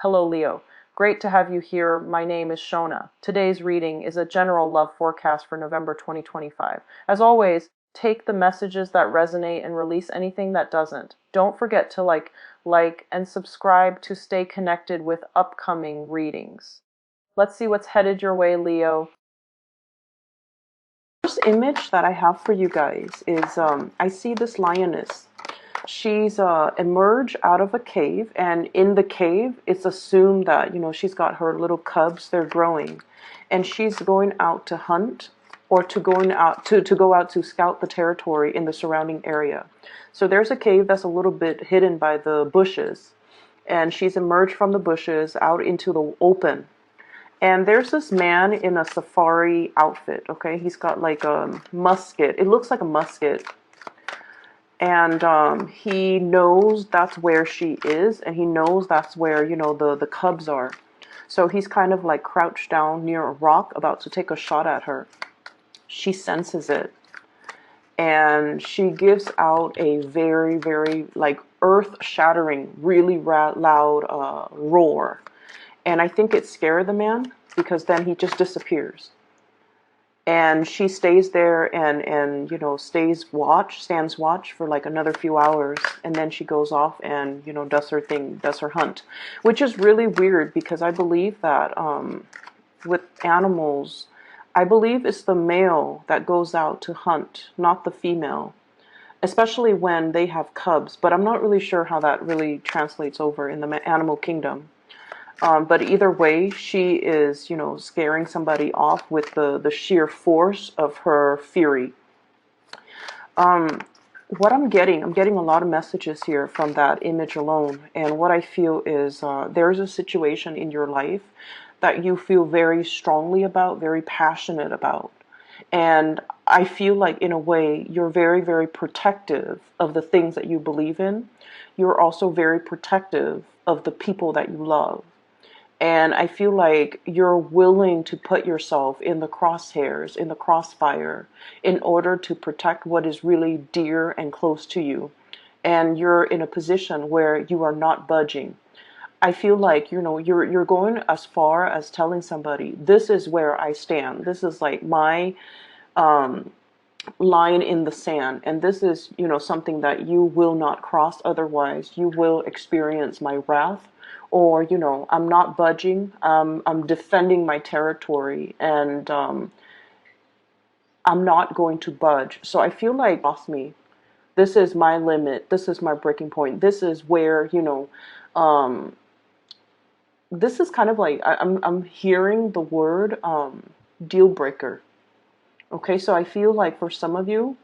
Hello, Leo. Great to have you here. My name is Shona. Today's reading is a general love forecast for November 2025. As always, take the messages that resonate and release anything that doesn't. Don't forget to like, and subscribe to stay connected with upcoming readings. Let's see what's headed your way, Leo. First image that I have for you guys is I see this lioness. She's emerged out of a cave, and in the cave, it's assumed that she's got her little cubs. They're growing, and she's going out to hunt or to going out to go out to scout the territory in the surrounding area. So there's a cave that's a little bit hidden by the bushes, and she's emerged from the bushes out into the open. And there's this man in a safari outfit. Okay, he's got like a musket. It looks like a musket. And he knows that's where she is, and he knows that's where, the cubs are. So he's kind of like crouched down near a rock, about to take a shot at her. She senses it, and she gives out a very, very like earth-shattering, really loud roar. And I think it scared the man, because then he just disappears. And she stays there and stands watch for like another few hours, and then she goes off and does her thing, does her hunt, which is really weird, because I believe that with animals, I believe it's the male that goes out to hunt, not the female, especially when they have cubs. But I'm not really sure how that really translates over in the animal kingdom. But either way, she is, scaring somebody off with the sheer force of her fury. What I'm getting a lot of messages here from that image alone. And what I feel is there's a situation in your life that you feel very strongly about, very passionate about. And I feel like, in a way, you're very, very protective of the things that you believe in. You're also very protective of the people that you love. And I feel like you're willing to put yourself in the crosshairs, in the crossfire, in order to protect what is really dear and close to you. And you're in a position where you are not budging. I feel like, you're going as far as telling somebody, this is where I stand. This is like my line in the sand. And this is, something that you will not cross. Otherwise, you will experience my wrath. Or, I'm not budging, I'm defending my territory, and I'm not going to budge. So I feel like, boss me, this is my limit, this is my breaking point, this is where, this is kind of like, I'm hearing the word deal breaker. Okay, so I feel like for some of you,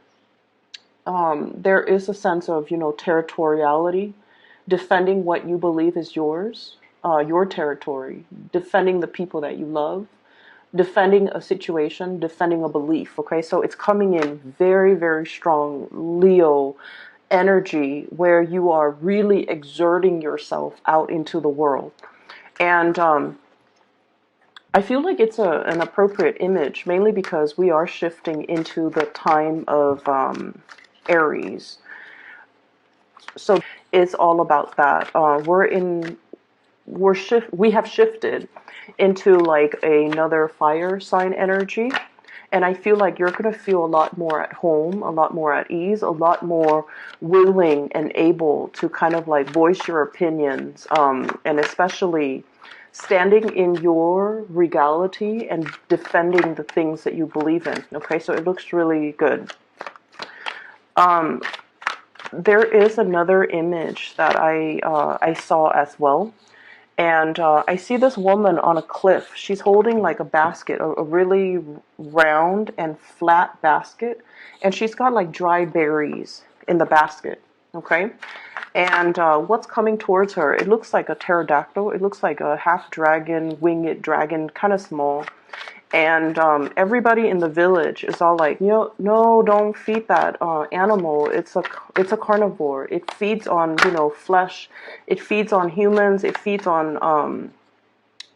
there is a sense of, territoriality, defending what you believe is yours, your territory, defending the people that you love, defending a situation, defending a belief. Okay, so it's coming in very, very strong Leo energy, where you are really exerting yourself out into the world. And I feel like it's an appropriate image, mainly because we are shifting into the time of Aries. So it's all about that. We have shifted into like another fire sign energy, and I feel like you're going to feel a lot more at home, a lot more at ease, a lot more willing and able to kind of like voice your opinions, and especially standing in your regality and defending the things that you believe in. Okay, so it looks really good. There is another image that I saw as well, and I see this woman on a cliff. She's holding like a basket, a really round and flat basket, and she's got like dry berries in the basket. Okay, and what's coming towards her? It looks like a pterodactyl. It looks like a half dragon, winged dragon, kind of small. And everybody in the village is all like, no, don't feed that animal. It's a carnivore. It feeds on flesh. It feeds on humans. It feeds on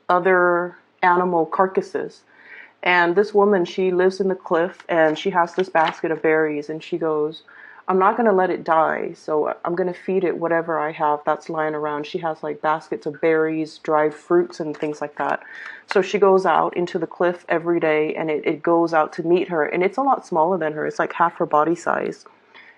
other animal carcasses. And this woman, she lives in the cliff, and she has this basket of berries, and she goes, I'm not going to let it die. So I'm going to feed it whatever I have that's lying around. She has like baskets of berries, dried fruits, and things like that. So she goes out into the cliff every day, and it goes out to meet her. And it's a lot smaller than her. It's like half her body size.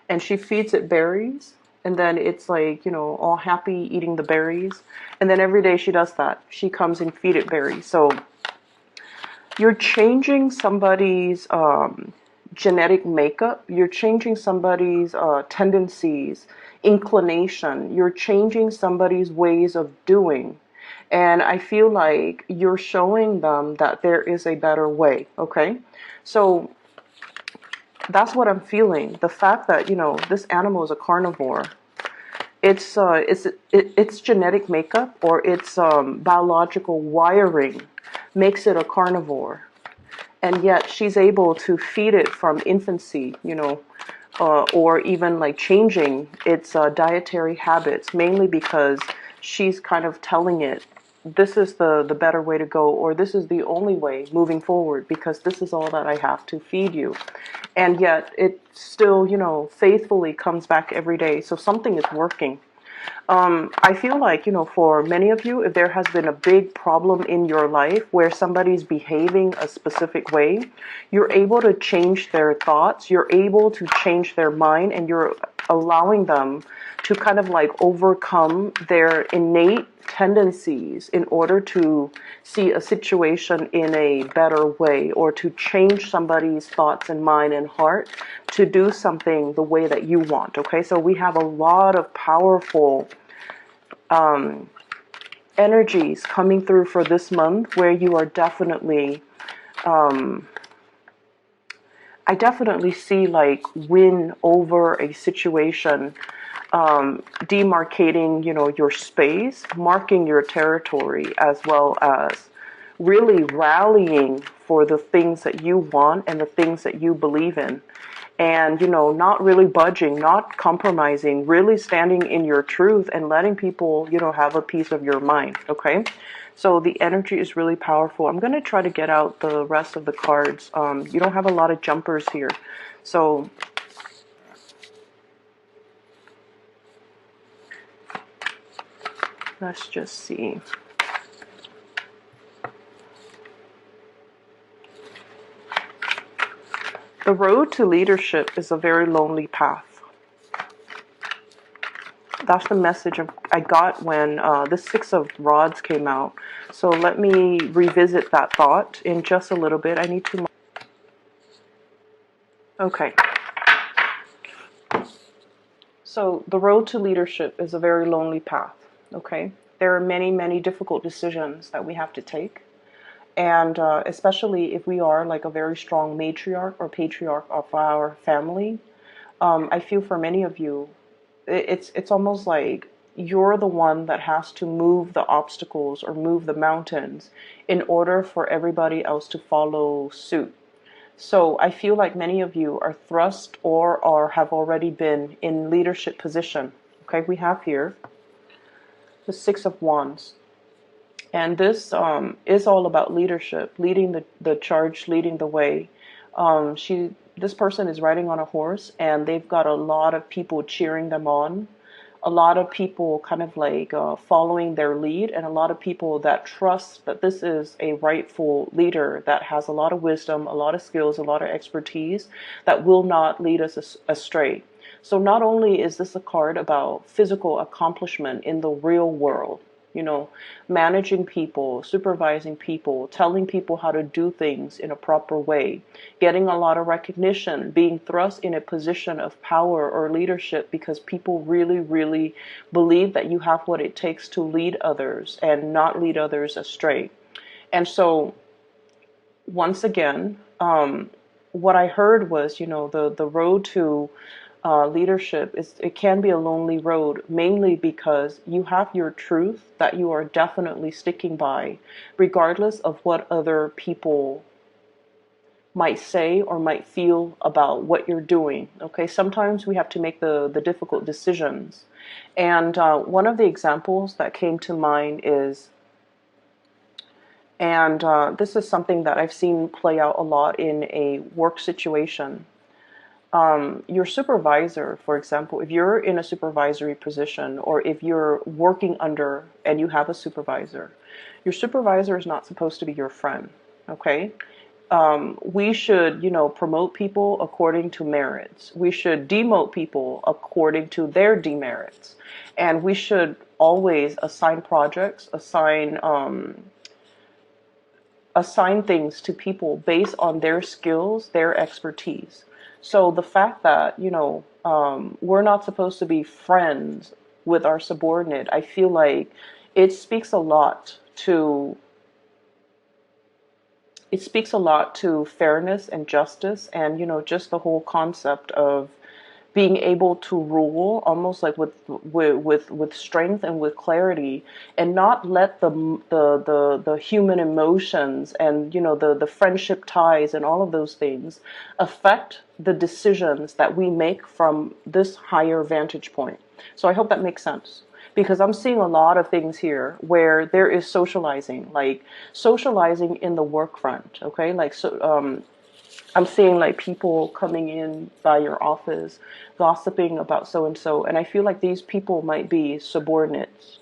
And she feeds it berries. And then it's like, you know, all happy eating the berries. And then every day she does that. She comes and feed it berries. So you're changing somebody's genetic makeup. You're changing somebody's tendencies, inclination. You're changing somebody's ways of doing. And I feel like you're showing them that there is a better way, okay? So that's what I'm feeling. The fact that, you know, this animal is a carnivore, its genetic makeup or its biological wiring makes it a carnivore. And yet she's able to feed it from infancy, you know, or even like changing its dietary habits, mainly because she's kind of telling it, this is the better way to go, or this is the only way moving forward, because this is all that I have to feed you. And yet it still, you know, faithfully comes back every day. So something is working. I feel like, you know, for many of you, if there has been a big problem in your life where somebody's behaving a specific way, you're able to change their thoughts, you're able to change their mind, and you're allowing them to kind of like overcome their innate tendencies in order to see a situation in a better way, or to change somebody's thoughts and mind and heart to do something the way that you want. Okay, so we have a lot of powerful energies coming through for this month, where you are definitely, I definitely see like win over a situation, demarcating, you know, your space, marking your territory, as well as really rallying for the things that you want and the things that you believe in. And, you know, not really budging, not compromising, really standing in your truth and letting people, you know, have a piece of your mind. Okay. So the energy is really powerful. I'm going to try to get out the rest of the cards. You don't have a lot of jumpers here. So let's just see. The road to leadership is a very lonely path. That's the message I got when the Six of Rods came out. So let me revisit that thought in just a little bit. I need to... Okay. So the road to leadership is a very lonely path. Okay. There are many, many difficult decisions that we have to take. And especially if we are like a very strong matriarch or patriarch of our family, I feel for many of you, it's almost like you're the one that has to move the obstacles or move the mountains in order for everybody else to follow suit. So I feel like many of you are thrust or have already been in leadership position. Okay, we have here the Six of Wands. And this is all about leadership, leading the charge, leading the way. This person is riding on a horse, and they've got a lot of people cheering them on, a lot of people kind of like following their lead, and a lot of people that trust that this is a rightful leader that has a lot of wisdom, a lot of skills, a lot of expertise that will not lead us astray. So not only is this a card about physical accomplishment in the real world, you know, managing people, supervising people, telling people how to do things in a proper way, getting a lot of recognition, being thrust in a position of power or leadership because people really, really believe that you have what it takes to lead others and not lead others astray. And so, once again, what I heard was, you know, the road to leadership it can be a lonely road, mainly because you have your truth that you are definitely sticking by, regardless of what other people might say or might feel about what you're doing. Okay, sometimes we have to make the difficult decisions. And one of the examples that came to mind is, and this is something that I've seen play out a lot in a work situation. your supervisor, for example, if you're in a supervisory position or if you're working under and you have a supervisor, your supervisor is not supposed to be your friend, okay? We should, promote people according to merits. We should demote people according to their demerits. And we should always assign projects, assign things to people based on their skills, their expertise. So the fact that, we're not supposed to be friends with our subordinate, I feel like it speaks a lot to fairness and justice and, just the whole concept of being able to rule almost like with strength and with clarity, and not let the human emotions and, the friendship ties and all of those things affect the decisions that we make from this higher vantage point. So I hope that makes sense, because I'm seeing a lot of things here where there is socializing, like socializing in the work front, okay? Like, so I'm seeing like people coming in by your office, gossiping about so and so, and I feel like these people might be subordinates.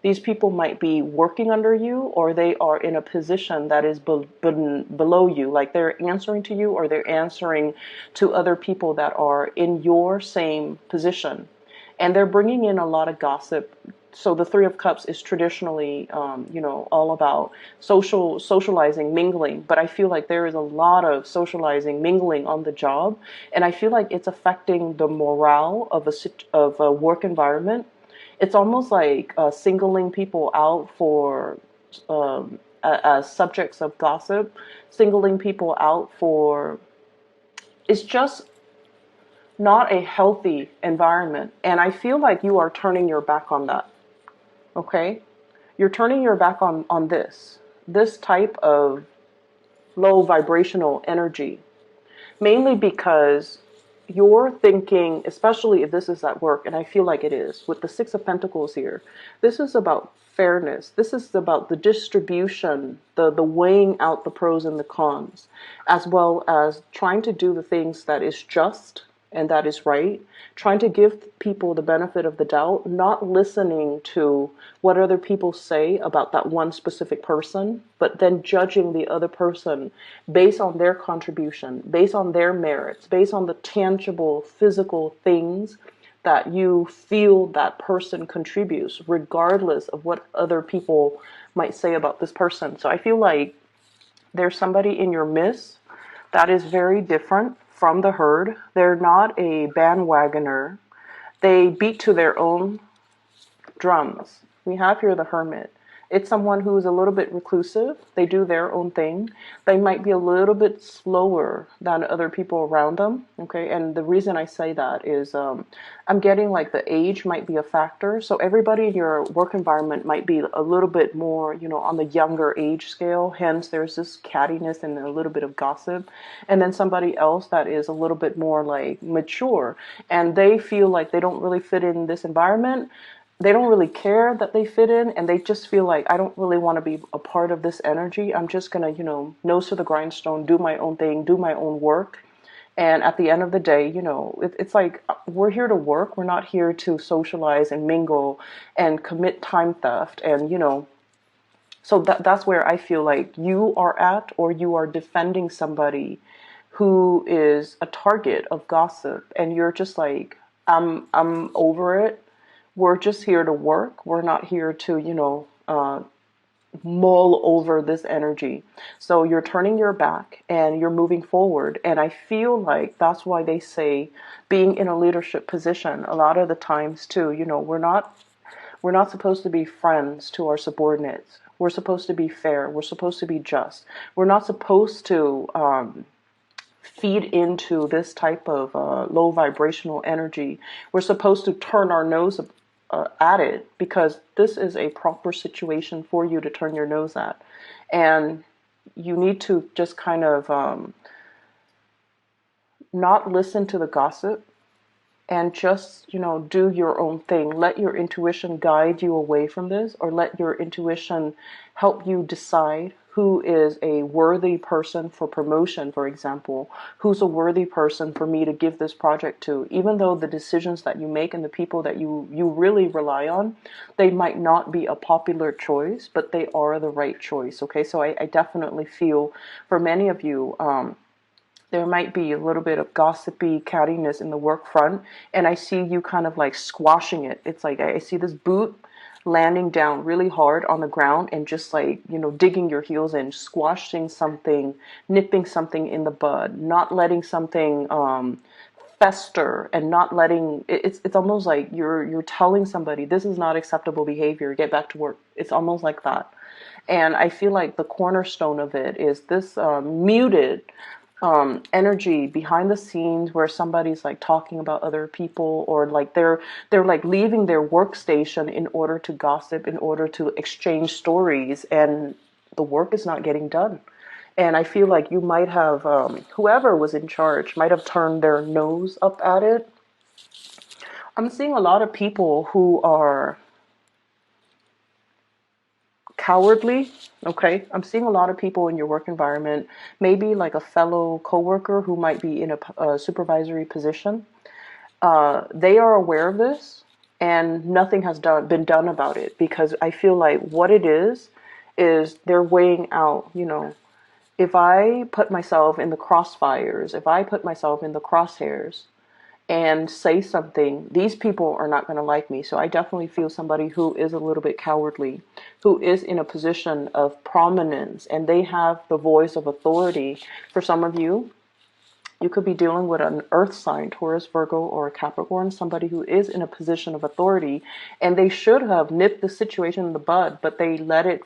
These people might be working under you, or they are in a position that is below you, like they're answering to you, or they're answering to other people that are in your same position, and they're bringing in a lot of gossip. So the Three of Cups is traditionally, all about socializing, mingling. But I feel like there is a lot of socializing, mingling on the job, and I feel like it's affecting the morale of a work environment. It's almost like singling people out for as subjects of gossip, singling people out for. It's just not a healthy environment, and I feel like you are turning your back on that. Okay, you're turning your back on this type of low vibrational energy, mainly because you're thinking, especially if this is at work, and I feel like it is with the Six of Pentacles here, this is about fairness. This is about the distribution, the weighing out the pros and the cons, as well as trying to do the things that is just and that is right, trying to give people the benefit of the doubt, not listening to what other people say about that one specific person, but then judging the other person based on their contribution, based on their merits, based on the tangible physical things that you feel that person contributes, regardless of what other people might say about this person. So I feel like there's somebody in your midst that is very different from the herd. They're not a bandwagoner. They beat to their own drums. We have here the Hermit. It's someone who is a little bit reclusive. They do their own thing. They might be a little bit slower than other people around them. Okay, and the reason I say that is I'm getting like the age might be a factor. So everybody in your work environment might be a little bit more, on the younger age scale. Hence, there's this cattiness and a little bit of gossip. And then somebody else that is a little bit more like mature, and they feel like they don't really fit in this environment. They don't really care that they fit in, and they just feel like, I don't really want to be a part of this energy. I'm just going to, nose to the grindstone, do my own thing, do my own work. And at the end of the day, it's like we're here to work. We're not here to socialize and mingle and commit time theft. And, so that's where I feel like you are at, or you are defending somebody who is a target of gossip. And you're just like, I'm over it. We're just here to work. We're not here to, mull over this energy. So you're turning your back and you're moving forward. And I feel like that's why they say being in a leadership position a lot of the times too, we're not supposed to be friends to our subordinates. We're supposed to be fair. We're supposed to be just. We're not supposed to feed into this type of low vibrational energy. We're supposed to turn our nose at it, because this is a proper situation for you to turn your nose at. And you need to just kind of not listen to the gossip, and just, do your own thing. Let your intuition guide you away from this, or let your intuition help you decide who is a worthy person for promotion, for example, who's a worthy person for me to give this project to, even though the decisions that you make and the people that you really rely on, they might not be a popular choice, but they are the right choice. Okay, so I definitely feel for many of you, there might be a little bit of gossipy cattiness in the work front, and I see you kind of like squashing it. It's like I see this boot landing down really hard on the ground and just like, digging your heels in, squashing something, nipping something in the bud, not letting something fester, and not letting it's almost like you're telling somebody this is not acceptable behavior, get back to work. It's almost like that. And I feel like the cornerstone of it is this muted energy behind the scenes where somebody's like talking about other people, or like they're like leaving their workstation in order to gossip, in order to exchange stories, and the work is not getting done. And I feel like you might have whoever was in charge might have turned their nose up at it. I'm seeing a lot of people who are cowardly. Okay, I'm seeing a lot of people in your work environment, maybe like a fellow coworker who might be in a supervisory position. They are aware of this, and nothing has been done about it, because I feel like what it is they're weighing out, if I put myself in the crossfires, if I put myself in the crosshairs and say something, these people are not going to like me. So I definitely feel somebody who is a little bit cowardly, who is in a position of prominence, and they have the voice of authority. For some of you, you could be dealing with an earth sign, Taurus, Virgo, or a Capricorn, somebody who is in a position of authority, and they should have nipped the situation in the bud, but they let it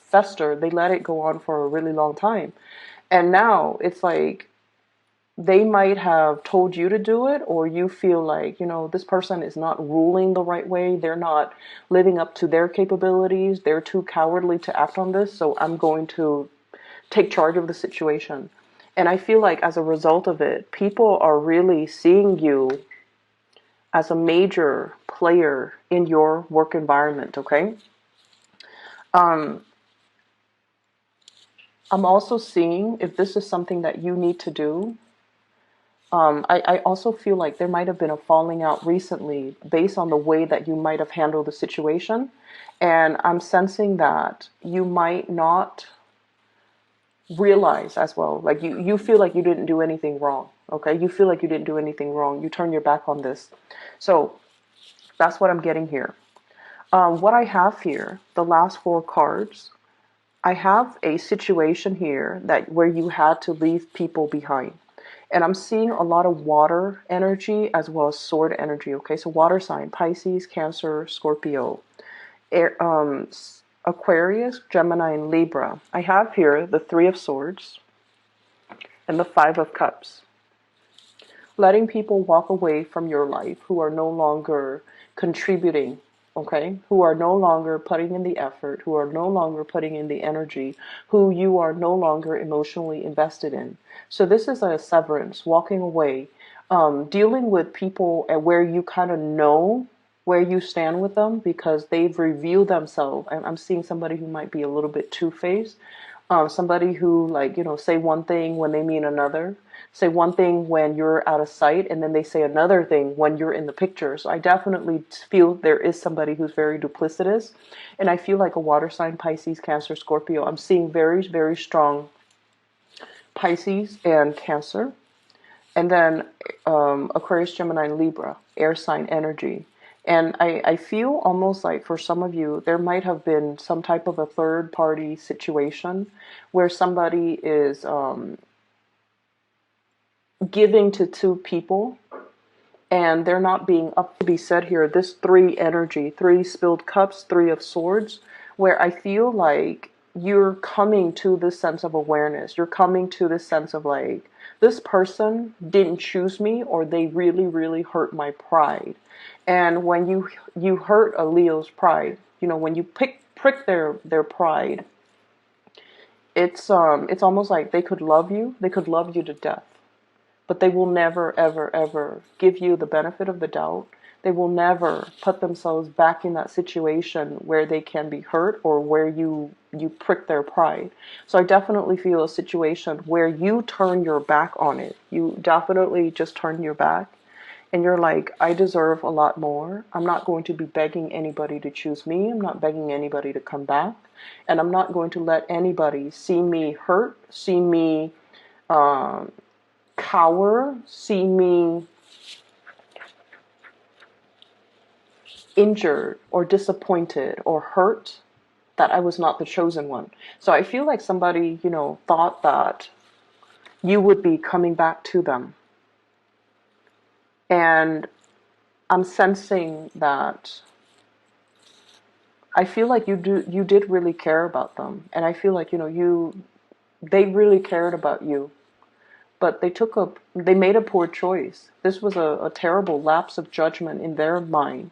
fester. They let it go on for a really long time. And now it's like, they might have told you to do it, or you feel like, this person is not ruling the right way. They're not living up to their capabilities. They're too cowardly to act on this. So I'm going to take charge of the situation. And I feel like as a result of it, people are really seeing you as a major player in your work environment. Okay. I'm also seeing, if this is something that you need to do, I also feel like there might have been a falling out recently based on the way that you might have handled the situation. And I'm sensing that you might not realize as well. Like you feel like you didn't do anything wrong. Okay. You feel like you didn't do anything wrong. You turn your back on this. So that's what I'm getting here. What I have here, the last four cards, I have a situation here where you had to leave people behind. And I'm seeing a lot of water energy as well as sword energy. Okay, so water sign, Pisces, Cancer, Scorpio, Air, Aquarius, Gemini, and Libra. I have here the Three of Swords and the Five of Cups. Letting people walk away from your life who are no longer contributing, okay, who are no longer putting in the effort, who are no longer putting in the energy, who you are no longer emotionally invested in. So this is a severance, walking away, dealing with people at where you kind of know where you stand with them because they've revealed themselves. And I'm seeing somebody who might be a little bit two-faced, somebody who, like, say one thing when they mean another, say one thing when you're out of sight, and then they say another thing when you're in the picture. So I definitely feel there is somebody who's very duplicitous. And I feel like a water sign, Pisces, Cancer, Scorpio. I'm seeing very, very strong Pisces and Cancer. And then Aquarius, Gemini, and Libra, air sign energy. And I feel almost like for some of you, there might have been some type of a third party situation where somebody is giving to two people and they're not being up to be said here. This three energy, three spilled cups, Three of Swords, where I feel like you're coming to this sense of awareness. You're coming to this sense of like, this person didn't choose me, or they really, really hurt my pride. And when you hurt a Leo's pride, when you prick their pride, it's almost like they could love you to death, but they will never, ever, ever give you the benefit of the doubt. They will never put themselves back in that situation where they can be hurt or where you you prick their pride. So I definitely feel a situation where you turn your back on it. You definitely just turn your back and you're like, I deserve a lot more. I'm not going to be begging anybody to choose me. I'm not begging anybody to come back. And I'm not going to let anybody see me hurt, see me cower, see me injured or disappointed or hurt, that I was not the chosen one. So I feel like somebody, thought that you would be coming back to them. And I'm sensing that I feel like you did really care about them. And I feel like, they really cared about you. But they made a poor choice. This was a terrible lapse of judgment in their mind.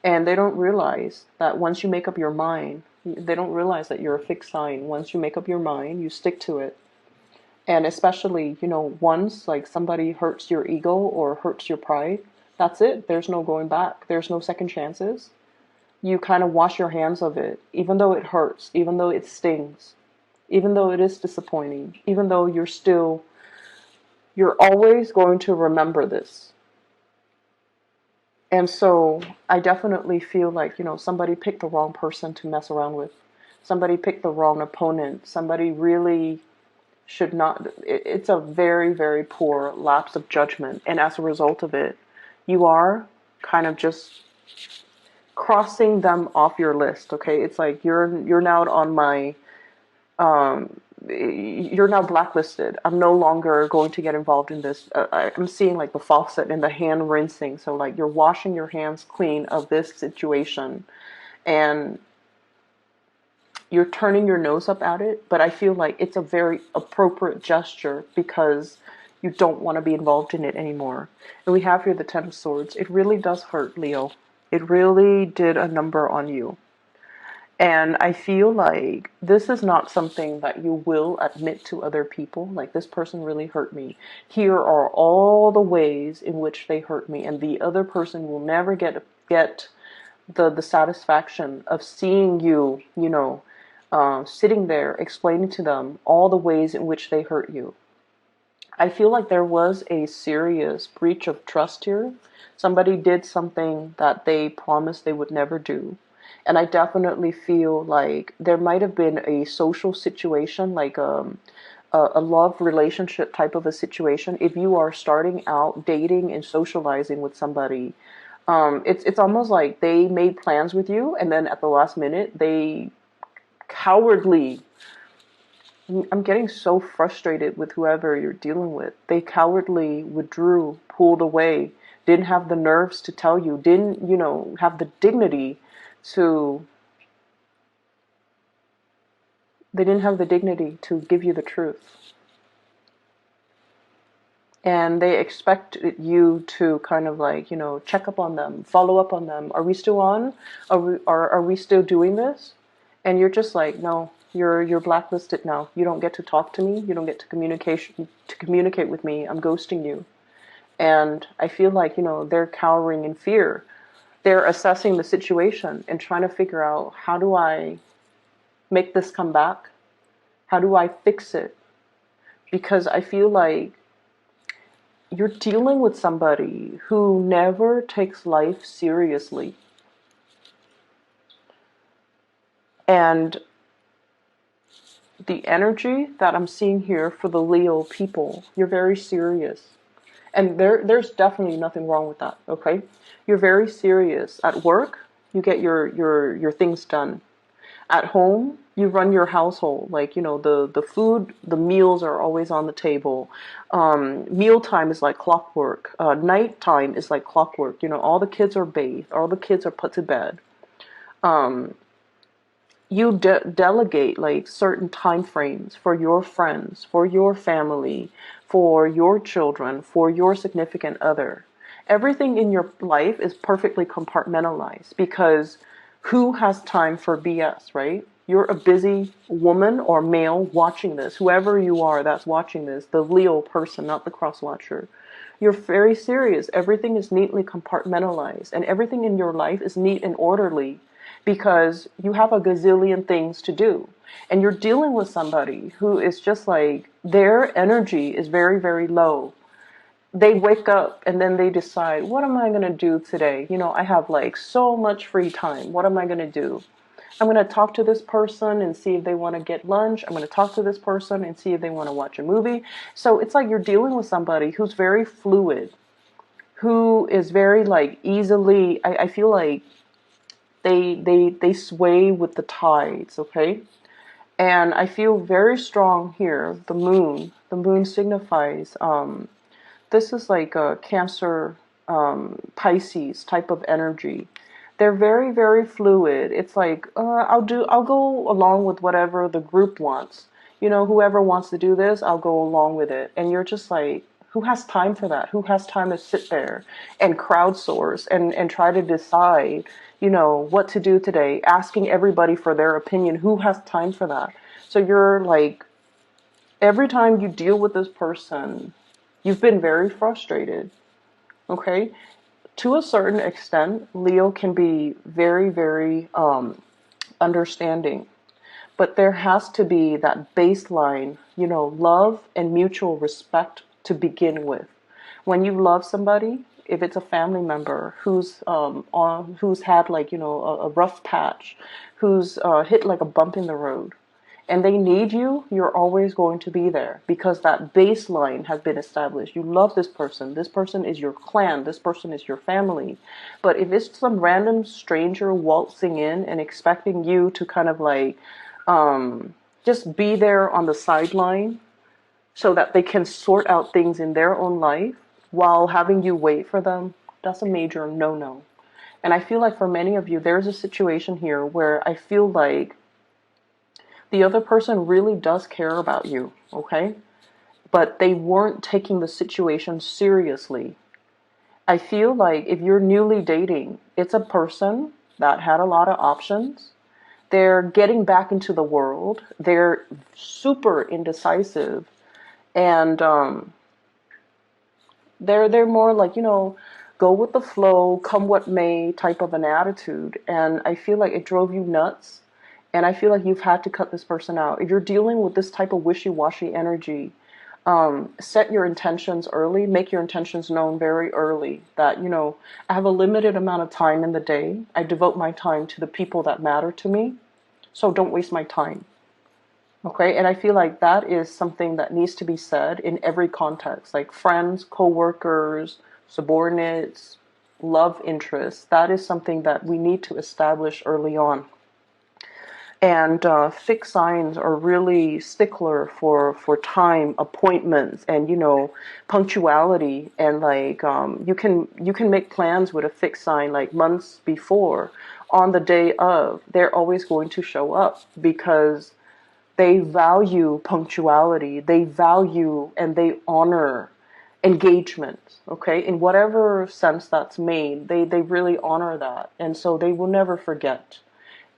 And they don't realize that once you make up your mind, they don't realize that you're a fixed sign. Once you make up your mind, you stick to it. And especially, once like somebody hurts your ego or hurts your pride, that's it. There's no going back. There's no second chances. You kind of wash your hands of it, even though it hurts, even though it stings, even though it is disappointing, even though you're always going to remember this. And so I definitely feel like, somebody picked the wrong person to mess around with. Somebody picked the wrong opponent. Somebody really should not. It's a very, very poor lapse of judgment. And as a result of it, you are kind of just crossing them off your list. Okay. It's like you're now on my, you're now blacklisted. I'm no longer going to get involved in this. I'm seeing like the faucet and the hand rinsing. So like you're washing your hands clean of this situation and you're turning your nose up at it. But I feel like it's a very appropriate gesture because you don't want to be involved in it anymore. And we have here the Ten of Swords. It really does hurt, Leo. It really did a number on you. And I feel like this is not something that you will admit to other people. Like, this person really hurt me. Here are all the ways in which they hurt me. And the other person will never get the satisfaction of seeing you, sitting there explaining to them all the ways in which they hurt you. I feel like there was a serious breach of trust here. Somebody did something that they promised they would never do. And I definitely feel like there might have been a social situation, like a love relationship type of a situation. If you are starting out dating and socializing with somebody, it's almost like they made plans with you, and then at the last minute, they cowardly. I'm getting so frustrated with whoever you're dealing with. They cowardly withdrew, pulled away, didn't have the nerves to tell you, didn't, have the dignity to they didn't have the dignity to give you the truth. And they expected you to kind of like, check up on them, follow up on them. Are we still on? Are we still doing this? And you're just like, no, you're blacklisted now. You don't get to talk to me. You don't get to communicate with me. I'm ghosting you. And I feel like, they're cowering in fear. They're assessing the situation and trying to figure out, how do I make this come back? How do I fix it? Because I feel like you're dealing with somebody who never takes life seriously. And the energy that I'm seeing here for the Leo people, you're very serious. And there's definitely nothing wrong with that, okay? You're very serious. At work, you get your things done. At home, you run your household. Like, the food, the meals are always on the table. Mealtime is like clockwork. Nighttime is like clockwork. All the kids are bathed. All the kids are put to bed. You delegate like certain time frames for your friends, for your family, for your children, for your significant other. Everything in your life is perfectly compartmentalized because who has time for BS, right? You're a busy woman or male watching this. Whoever you are that's watching this, the Leo person, not the cross watcher. You're very serious. Everything is neatly compartmentalized and everything in your life is neat and orderly. because you have a gazillion things to do. And you're dealing with somebody who is just like, their energy is very, very low. They wake up and then they decide, what am I going to do today? You know, I have like so much free time. What am I going to do? I'm going to talk to this person and see if they want to get lunch. I'm going to talk to this person and see if they want to watch a movie. So it's like you're dealing with somebody who's very fluid, who is very like easily, I feel like they sway with the tides, okay? And I feel very strong here. The moon signifies, this is like a Cancer, Pisces type of energy. They're very, very fluid. It's like, I'll go along with whatever the group wants. You know, whoever wants to do this, I'll go along with it. And you're just like, who has time for that? Who has time to sit there and crowdsource and try to decide, you know, what to do today, asking everybody for their opinion? Who has time for that? So you're like, every time you deal with this person, you've been very frustrated, okay? To a certain extent, Leo can be very, very understanding. But there has to be that baseline, you know, love and mutual respect to begin with. When you love somebody, if it's a family member who's had like, you know, a rough patch, who's hit like a bump in the road, and they need you, you're always going to be there because that baseline has been established. You love this person. This person is your clan. This person is your family. But if it's some random stranger waltzing in and expecting you to kind of like just be there on the sideline so that they can sort out things in their own life while having you wait for them, that's a major no-no. And I feel like for many of you, there's a situation here where I feel like the other person really does care about you, okay? But they weren't taking the situation seriously. I feel like if you're newly dating, it's a person that had a lot of options. They're getting back into the world. They're super indecisive. And they're more like, you know, go with the flow, come what may type of an attitude. And I feel like it drove you nuts. And I feel like you've had to cut this person out. If you're dealing with this type of wishy-washy energy, set your intentions early, make your intentions known very early that, you know, I have a limited amount of time in the day. I devote my time to the people that matter to me. So don't waste my time. Okay, and I feel like that is something that needs to be said in every context, like friends, co-workers, subordinates, love interests. That is something that we need to establish early on. And fixed signs are really stickler for time, appointments, and, you know, punctuality. And like you can make plans with a fixed sign like months before. On the day of, they're always going to show up because they value punctuality. They value and they honor engagement, okay? In whatever sense that's made, they really honor that. And so they will never forget.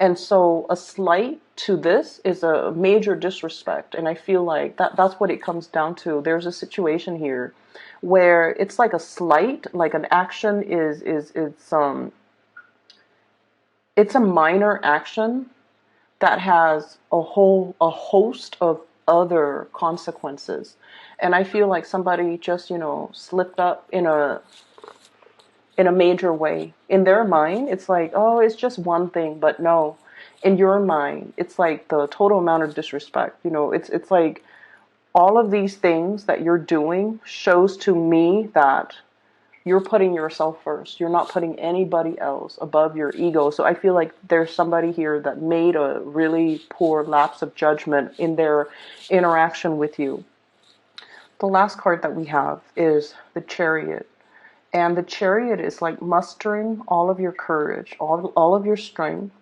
And so a slight to this is a major disrespect. And I feel like that's what it comes down to. There's a situation here where it's like a slight, like an action it's a minor action that has a host of other consequences. And I feel like somebody just, you know, slipped up in a major way. In their mind, it's like, oh, it's just one thing, but no. In your mind, it's like the total amount of disrespect. You know, it's like all of these things that you're doing shows to me that you're putting yourself first. You're not putting anybody else above your ego. So I feel like there's somebody here that made a really poor lapse of judgment in their interaction with you. The last card that we have is the Chariot. And the Chariot is like mustering all of your courage, all of your strength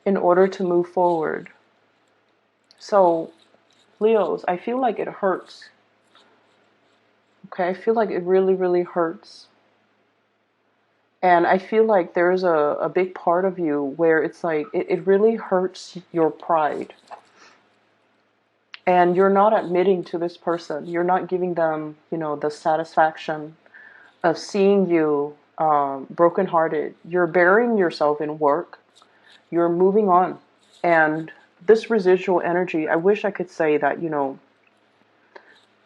in order to move forward. So, Leos, I feel like it hurts. Okay, I feel like it really, really hurts. And I feel like there's a big part of you where it's like, it really hurts your pride. And you're not admitting to this person. You're not giving them, you know, the satisfaction of seeing you brokenhearted. You're burying yourself in work. You're moving on. And this residual energy, I wish I could say that,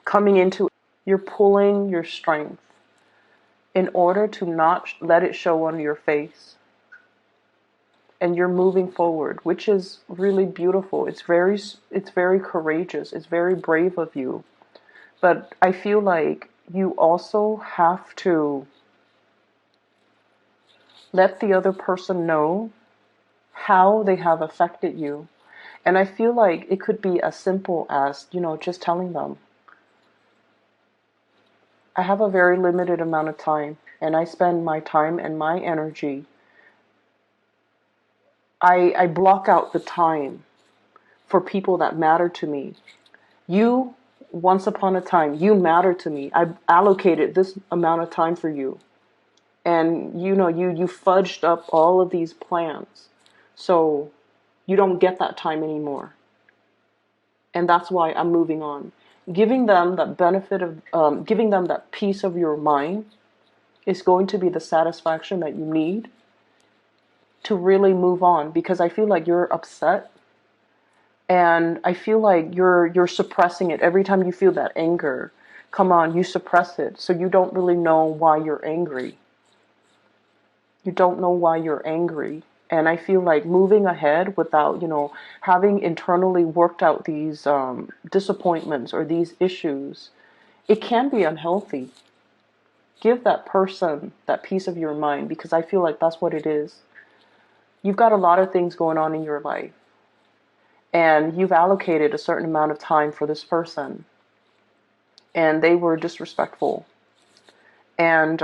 coming into, you're pulling your strength in order to not let it show on your face. And you're moving forward, which is really beautiful. It's very courageous. It's very brave of you. But I feel like you also have to let the other person know how they have affected you. And I feel like it could be as simple as, just telling them, I have a very limited amount of time, and I spend my time and my energy. I block out the time for people that matter to me. You, once upon a time, you matter to me. I allocated this amount of time for you. And you fudged up all of these plans. So you don't get that time anymore. And that's why I'm moving on. Giving them that benefit of, giving them that peace of your mind is going to be the satisfaction that you need to really move on. Because I feel like you're upset. And I feel like you're suppressing it. Every time you feel that anger, come on, you suppress it. So you don't really know why you're angry. You don't know why you're angry. And I feel like moving ahead without, having internally worked out these disappointments or these issues, it can be unhealthy. Give that person that peace of your mind, because I feel like that's what it is. You've got a lot of things going on in your life. And you've allocated a certain amount of time for this person. And they were disrespectful. And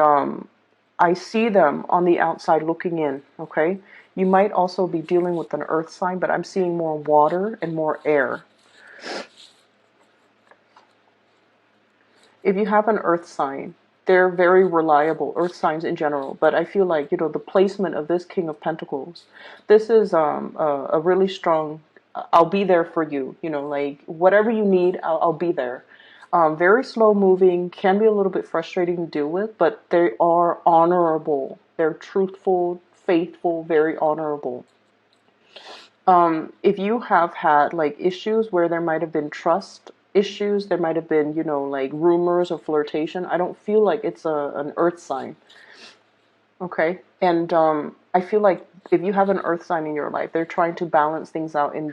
I see them on the outside looking in, okay? You might also be dealing with an earth sign, but I'm seeing more water and more air. If you have an earth sign, they're very reliable, earth signs in general. But I feel like, the placement of this King of Pentacles, this is a really strong, I'll be there for you. Like whatever you need, I'll be there. Very slow moving, can be a little bit frustrating to deal with, but they are honorable. They're truthful, faithful, very honorable. If you have had like issues where there might have been trust issues, there might have been, like rumors of flirtation, I don't feel like it's an earth sign. Okay? And I feel like if you have an earth sign in your life, they're trying to balance things out in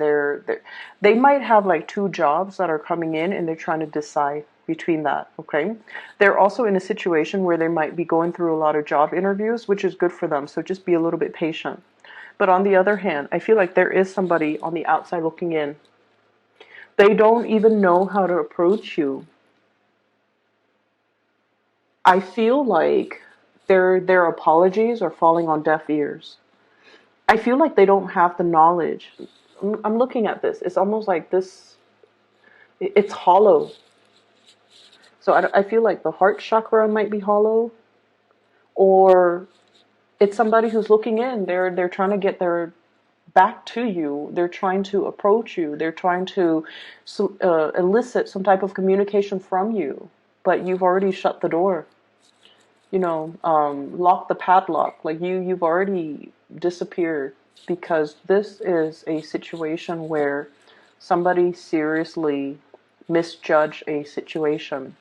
they might have like two jobs that are coming in and they're trying to decide between that, okay? They're also in a situation where they might be going through a lot of job interviews, which is good for them, so just be a little bit patient. But on the other hand, I feel like there is somebody on the outside looking in. They don't even know how to approach you. I feel like their apologies are falling on deaf ears. I feel like they don't have the knowledge. I'm looking at this. It's almost like this, it's hollow. So I feel like the heart chakra might be hollow, or it's somebody who's looking in. They're trying to get their back to you. They're trying to approach you. They're trying to elicit some type of communication from you, but you've already shut the door. Lock the padlock. Like you've already disappeared, because this is a situation where somebody seriously misjudged a situation.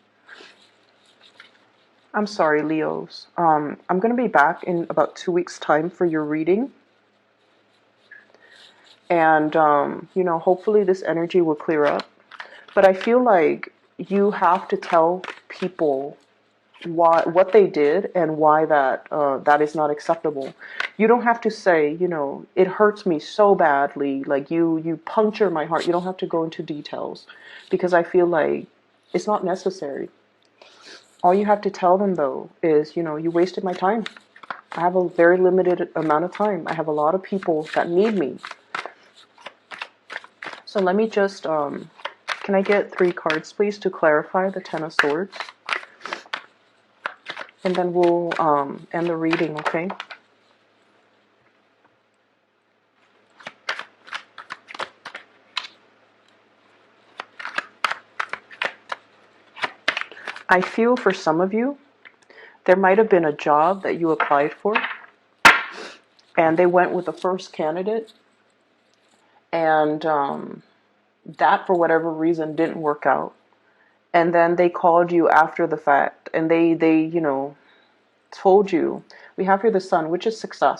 I'm sorry, Leos. I'm going to be back in about 2 weeks' time for your reading. And, hopefully this energy will clear up. But I feel like you have to tell people what they did and why that is not acceptable. You don't have to say, it hurts me so badly, like you puncture my heart. You don't have to go into details, because I feel like it's not necessary. All you have to tell them, though, is, you wasted my time. I have a very limited amount of time. I have a lot of people that need me. So let me just, can I get 3 cards, please, to clarify the Ten of Swords? And then we'll end the reading, okay? I feel for some of you, there might have been a job that you applied for, and they went with the first candidate, And that, for whatever reason, didn't work out. And then they called you after the fact, and they told you, we have here the sun, which is success.